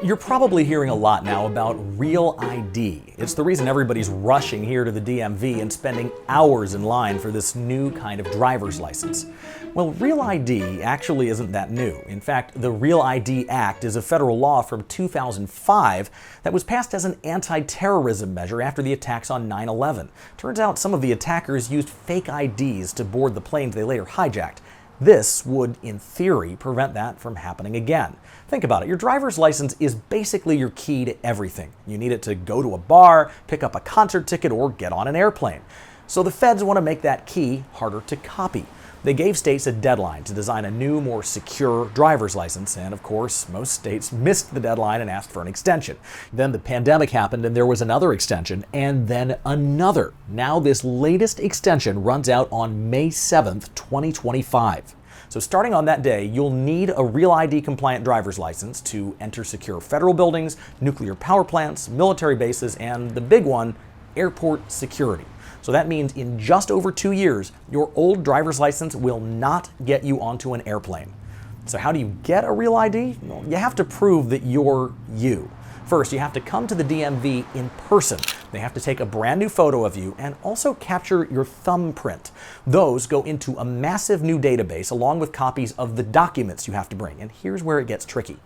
You're probably hearing a lot now about Real ID. It's the reason everybody's rushing here to the DMV and spending hours in line for this new kind of driver's license. Well, Real ID actually isn't that new. In fact, the Real ID Act is a federal law from 2005 that was passed as an anti-terrorism measure after the attacks on 9/11. Turns out some of the attackers used fake IDs to board the planes they later hijacked. This would, in theory, prevent that from happening again. Think about it. Your driver's license is basically your key to everything. You need it to go to a bar, pick up a concert ticket, or get on an airplane. So the feds want to make that key harder to copy. They gave states a deadline to design a new, more secure driver's license, and of course, most states missed the deadline and asked for an extension. Then the pandemic happened and there was another extension, and then another. Now this latest extension runs out on May 7th, 2025. So starting on that day, you'll need a Real ID compliant driver's license to enter secure federal buildings, nuclear power plants, military bases, and the big one, airport security. So that means in just over 2 years, your old driver's license will not get you onto an airplane. So how do you get a Real ID? Well, you have to prove that you're you. First, you have to come to the DMV in person. They have to take a brand new photo of you and also capture your thumbprint. Those go into a massive new database along with copies of the documents you have to bring. And here's where it gets tricky.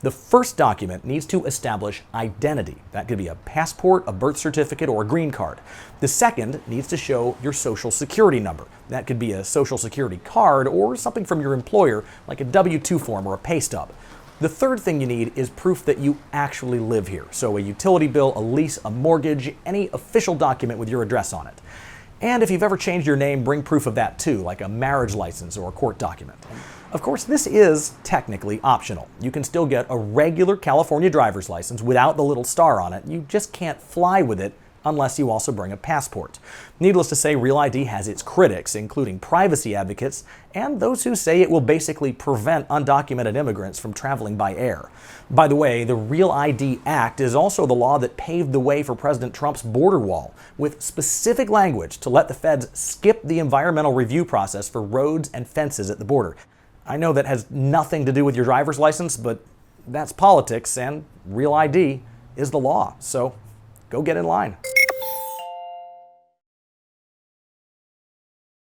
The first document needs to establish identity. That could be a passport, a birth certificate, or a green card. The second needs to show your social security number. That could be a social security card or something from your employer, like a W-2 form or a pay stub. The third thing you need is proof that you actually live here. So a utility bill, a lease, a mortgage, any official document with your address on it. And if you've ever changed your name, bring proof of that too, like a marriage license or a court document. Of course, this is technically optional. You can still get a regular California driver's license without the little star on it. You just can't fly with it unless you also bring a passport. Needless to say, Real ID has its critics, including privacy advocates and those who say it will basically prevent undocumented immigrants from traveling by air. By the way, the Real ID Act is also the law that paved the way for President Trump's border wall, with specific language to let the feds skip the environmental review process for roads and fences at the border. I know that has nothing to do with your driver's license, but that's politics, and Real ID is the law. So go get in line.